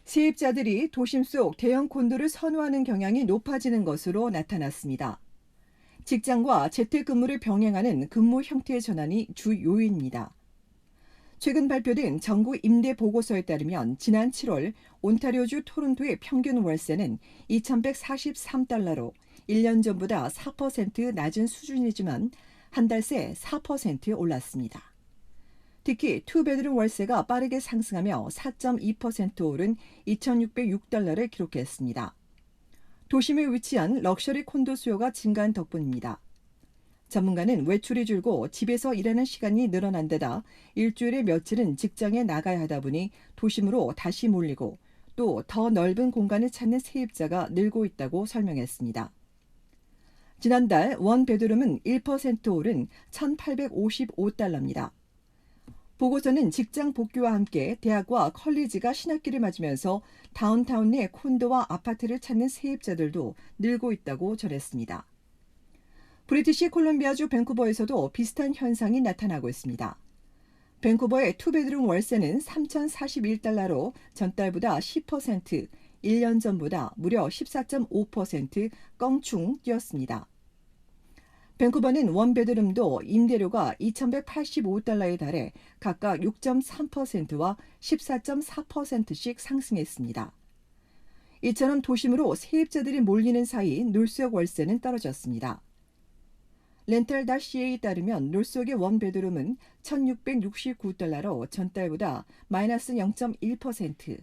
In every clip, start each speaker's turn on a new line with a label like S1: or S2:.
S1: 세입자들이 도심 속 대형 콘도를 선호하는 경향이 높아지는 것으로 나타났습니다. 직장과 재택근무를 병행하는 근무 형태의 전환이 주 요인입니다. 최근 발표된 정부 임대 보고서에 따르면 지난 7월 온타리오주 토론토의 평균 월세는 2,143달러로 1년 전보다 4% 낮은 수준이지만 한 달 새 4% 올랐습니다. 특히 투베드룸 월세가 빠르게 상승하며 4.2% 오른 2,606달러를 기록했습니다. 도심에 위치한 럭셔리 콘도 수요가 증가한 덕분입니다. 전문가는 외출이 줄고 집에서 일하는 시간이 늘어난 데다 일주일에 며칠은 직장에 나가야 하다 보니 도심으로 다시 몰리고 또 더 넓은 공간을 찾는 세입자가 늘고 있다고 설명했습니다. 지난달 원 베드룸은 1% 오른 1,855달러입니다. 보고서는 직장 복귀와 함께 대학과 컬리지가 신학기를 맞으면서 다운타운 내 콘도와 아파트를 찾는 세입자들도 늘고 있다고 전했습니다. 브리티시 콜럼비아주 밴쿠버에서도 비슷한 현상이 나타나고 있습니다. 밴쿠버의 투베드룸 월세는 3,041달러로 전달보다 10%, 1년 전보다 무려 14.5% 껑충 뛰었습니다. 밴쿠버는 원베드룸도 임대료가 2,185달러에 달해 각각 6.3%와 14.4%씩 상승했습니다. 이처럼 도심으로 세입자들이 몰리는 사이 놀수역 월세는 떨어졌습니다. 렌탈.ca에 따르면 놀수역의 원베드룸은 1,669달러로 전달보다 마이너스 0.1%,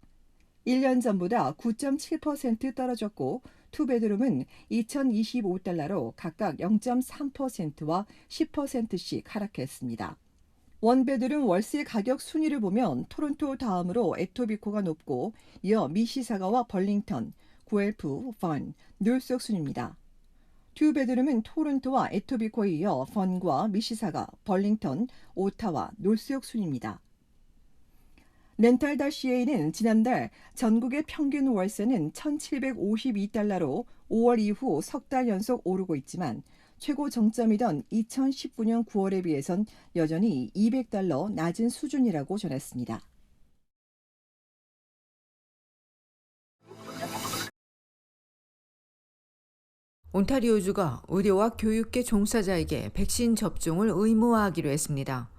S1: 1년 전보다 9.7% 떨어졌고 투베드룸은 2,025달러로 각각 0.3%와 10%씩 하락했습니다. 원베드룸 월세 가격 순위를 보면 토론토 다음으로 에토비코가 높고 이어 미시사가와 벌링턴, 구엘프, 펀, 놀수역 순입니다. 투베드룸은 토론토와 에토비코에 이어 펀과 미시사가, 벌링턴, 오타와 놀수역 순입니다. 렌탈.ca는 지난달 전국의 평균 월세는 1,752달러로 5월 이후 석 달 연속 오르고 있지만 최고 정점이던 2019년 9월에 비해선 여전히 200달러 낮은 수준이라고 전했습니다.
S2: 온타리오주가 의료와 교육계 종사자에게 백신 접종을 의무화하기로 했습니다.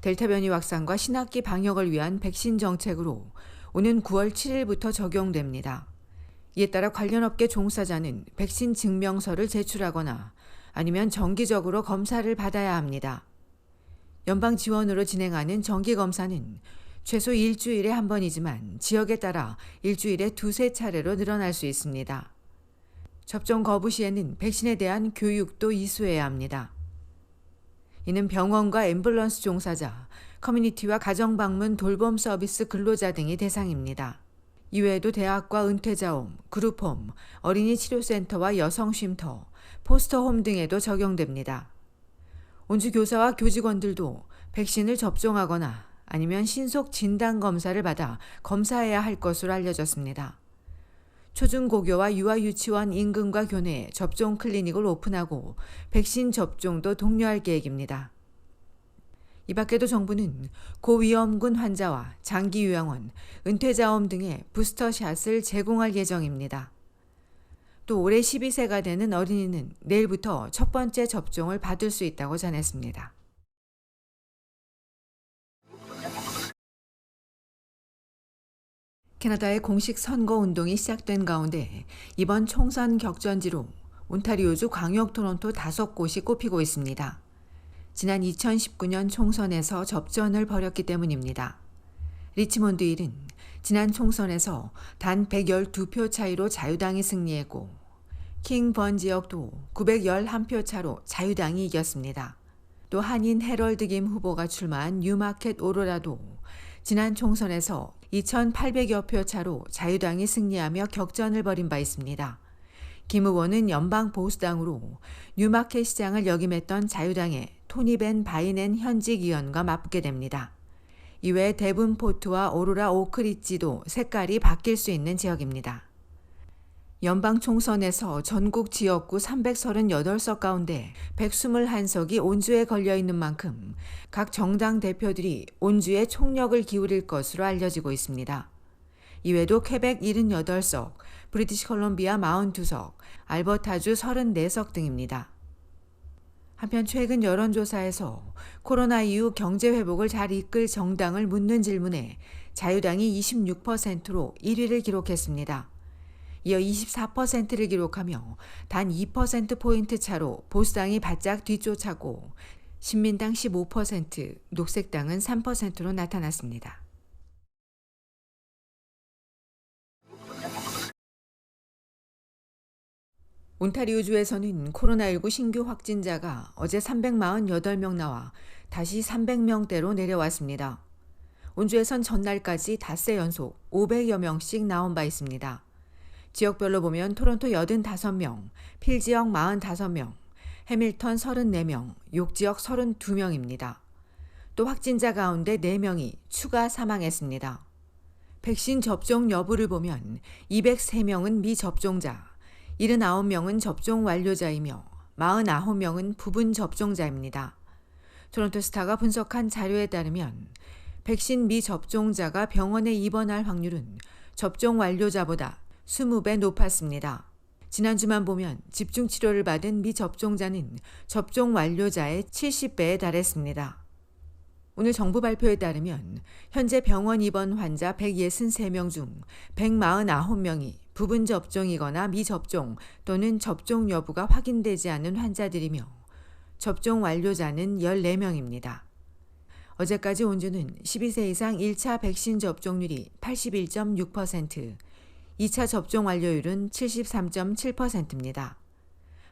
S2: 델타 변이 확산과 신학기 방역을 위한 백신 정책으로 오는 9월 7일부터 적용됩니다. 이에 따라 관련 업계 종사자는 백신 증명서를 제출하거나 아니면 정기적으로 검사를 받아야 합니다. 연방 지원으로 진행하는 정기 검사는 최소 일주일에 한 번이지만 지역에 따라 일주일에 두세 차례로 늘어날 수 있습니다. 접종 거부 시에는 백신에 대한 교육도 이수해야 합니다. 이는 병원과 앰뷸런스 종사자, 커뮤니티와 가정방문 돌봄 서비스 근로자 등이 대상입니다. 이외에도 대학과 은퇴자홈, 그룹홈, 어린이 치료센터와 여성쉼터, 포스터홈 등에도 적용됩니다. 온주 교사와 교직원들도 백신을 접종하거나 아니면 신속 진단검사를 받아 검사해야 할 것으로 알려졌습니다. 초중고교와 유아유치원 인근과 교내에 접종 클리닉을 오픈하고 백신 접종도 독려할 계획입니다. 이 밖에도 정부는 고위험군 환자와 장기요양원, 은퇴자홈 등에 부스터샷을 제공할 예정입니다. 또 올해 12세가 되는 어린이는 내일부터 첫 번째 접종을 받을 수 있다고 전했습니다. 캐나다의 공식 선거 운동이 시작된 가운데 이번 총선 격전지로 온타리오주 광역 토론토 5곳이 꼽히고 있습니다. 지난 2019년 총선에서 접전을 벌였기 때문입니다. 리치몬드 1은 지난 총선에서 단 112표 차이로 자유당이 승리했고 킹번 지역도 911표 차로 자유당이 이겼습니다. 또 한인 헤럴드 김 후보가 출마한 뉴마켓 오로라도 지난 총선에서 2,800여 표 차로 자유당이 승리하며 격전을 벌인 바 있습니다. 김 후보는 연방 보수당으로 뉴마켓 시장을 역임했던 자유당의 토니 벤 바이넨 현직 의원과 맞붙게 됩니다. 이외에 데븐포트와 오로라 오크리지도 색깔이 바뀔 수 있는 지역입니다. 연방 총선에서 전국 지역구 338석 가운데 121석이 온주에 걸려 있는 만큼 각 정당 대표들이 온주에 총력을 기울일 것으로 알려지고 있습니다. 이외에도 퀘벡 78석, 브리티시 콜롬비아 42석, 알버타주 34석 등입니다. 한편 최근 여론조사에서 코로나 이후 경제 회복을 잘 이끌 정당을 묻는 질문에 자유당이 26%로 1위를 기록했습니다. 이어 24%를 기록하며 단 2%포인트 차로 보수당이 바짝 뒤쫓았고 신민당 15%, 녹색당은 3%로 나타났습니다. 온타리오주에서는 코로나19 신규 확진자가 어제 348명 나와 다시 300명대로 내려왔습니다. 온주에선 전날까지 닷새 연속 500여 명씩 나온 바 있습니다. 지역별로 보면 토론토 85명, 필 지역 45명, 해밀턴 34명, 욕 지역 32명입니다. 또 확진자 가운데 4명이 추가 사망했습니다. 백신 접종 여부를 보면 203명은 미접종자, 79명은 접종 완료자이며 49명은 부분 접종자입니다. 토론토 스타가 분석한 자료에 따르면 백신 미접종자가 병원에 입원할 확률은 접종 완료자보다 20배 높았습니다. 지난주만 보면 집중치료를 받은 미접종자는 접종 완료자의 70배에 달했습니다. 오늘 정부 발표에 따르면 현재 병원 입원 환자 163명 중 149명이 부분 접종이거나 미접종 또는 접종 여부가 확인되지 않은 환자들이며 접종 완료자는 14명입니다. 어제까지 온주는 12세 이상 1차 백신 접종률이 81.6%, 2차 접종 완료율은 73.7%입니다.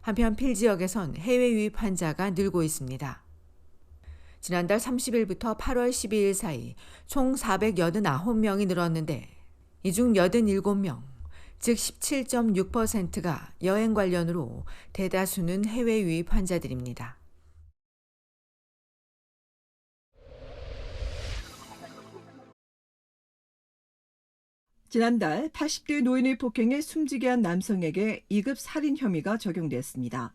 S2: 한편 필 지역에선 해외 유입 환자가 늘고 있습니다. 지난달 30일부터 8월 12일 사이 총 489명이 늘었는데 이 중 87명, 즉 17.6%가 여행 관련으로 대다수는 해외 유입 환자들입니다.
S1: 지난달 80대 노인을 폭행해 숨지게 한 남성에게 2급 살인 혐의가 적용됐습니다.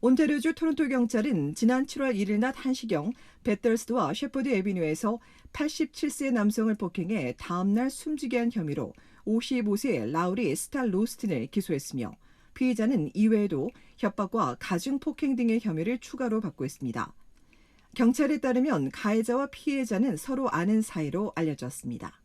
S1: 온타리오주 토론토 경찰은 지난 7월 1일 낮 1시경 베틀스와 셰퍼드 애비뉴에서 87세 남성을 폭행해 다음날 숨지게 한 혐의로 55세 라우리 스탈 로스틴을 기소했으며 피의자는 이외에도 협박과 가중폭행 등의 혐의를 추가로 받고 있습니다. 경찰에 따르면 가해자와 피해자는 서로 아는 사이로 알려졌습니다.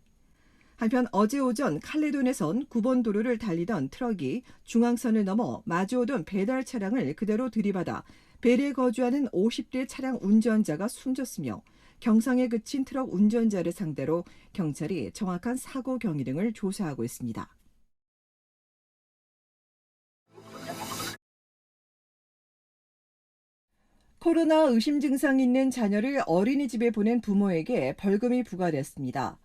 S1: 한편 어제 오전 칼레돈에선 9번 도로를 달리던 트럭이 중앙선을 넘어 마주오던 배달 차량을 그대로 들이받아 벨에 거주하는 50대 차량 운전자가 숨졌으며 경상에 그친 트럭 운전자를 상대로 경찰이 정확한 사고 경위 등을 조사하고 있습니다. 코로나 의심 증상이 있는 자녀를 어린이집에 보낸 부모에게 벌금이 부과됐습니다.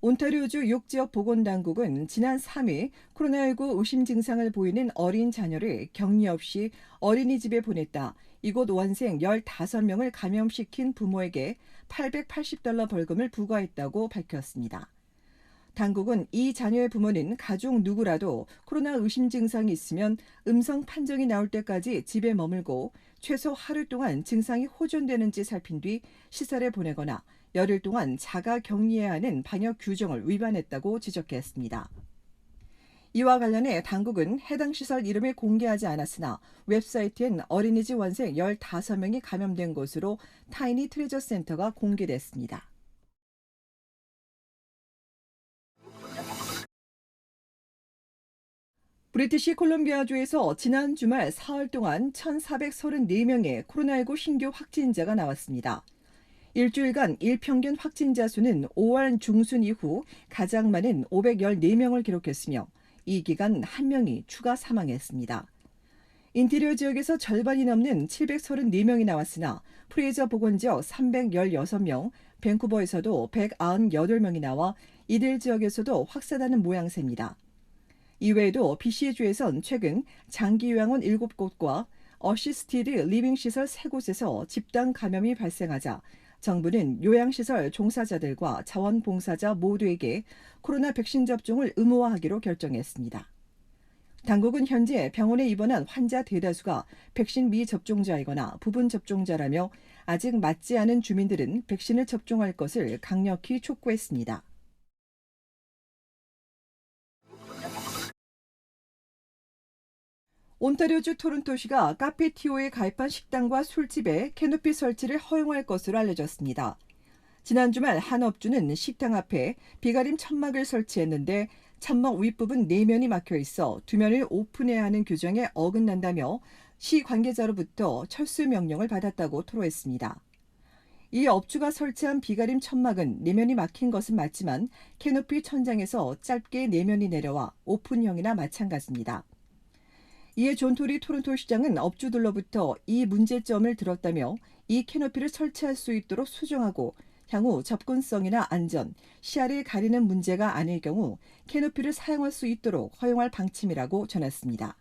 S1: 온타리오주 6지역 보건당국은 지난 3일 코로나19 의심 증상을 보이는 어린 자녀를 격리 없이 어린이집에 보냈다. 이곳 원생 15명을 감염시킨 부모에게 $880 벌금을 부과했다고 밝혔습니다. 당국은 이 자녀의 부모는 가족 누구라도 코로나 의심 증상이 있으면 음성 판정이 나올 때까지 집에 머물고 최소 하루 동안 증상이 호전되는지 살핀 뒤 시설에 보내거나 열흘 동안 자가 격리해야 하는 방역 규정을 위반했다고 지적했습니다. 이와 관련해 당국은 해당 시설 이름을 공개하지 않았으나 웹사이트엔 어린이집 원생 15명이 감염된 것으로 타이니 트레저 센터가 공개됐습니다. 브리티시 콜롬비아주에서 지난 주말 사흘 동안 1,434명의 코로나19 신규 확진자가 나왔습니다. 일주일간 일평균 확진자 수는 5월 중순 이후 가장 많은 514명을 기록했으며 이 기간 1명이 추가 사망했습니다. 인테리어 지역에서 절반이 넘는 734명이 나왔으나 프레이저 보건지역 316명, 밴쿠버에서도 198명이 나와 이들 지역에서도 확산하는 모양새입니다. 이외에도 BC주에선 최근 장기요양원 7곳과 어시스티드 리빙시설 3곳에서 집단 감염이 발생하자 정부는 요양시설 종사자들과 자원봉사자 모두에게 코로나 백신 접종을 의무화하기로 결정했습니다. 당국은 현재 병원에 입원한 환자 대다수가 백신 미접종자이거나 부분 접종자라며 아직 맞지 않은 주민들은 백신을 접종할 것을 강력히 촉구했습니다. 온타리오주 토론토시가 카페티오에 가입한 식당과 술집에 캐노피 설치를 허용할 것으로 알려졌습니다. 지난 주말 한 업주는 식당 앞에 비가림 천막을 설치했는데 천막 윗부분 4면이 막혀 있어 2면을 오픈해야 하는 규정에 어긋난다며 시 관계자로부터 철수 명령을 받았다고 토로했습니다. 이 업주가 설치한 비가림 천막은 4면이 막힌 것은 맞지만 캐노피 천장에서 짧게 4면이 내려와 오픈형이나 마찬가지입니다. 이에 존 토리 토론토 시장은 업주들로부터 이 문제점을 들었다며 이 캐노피를 설치할 수 있도록 수정하고 향후 접근성이나 안전, 시야를 가리는 문제가 아닐 경우 캐노피를 사용할 수 있도록 허용할 방침이라고 전했습니다.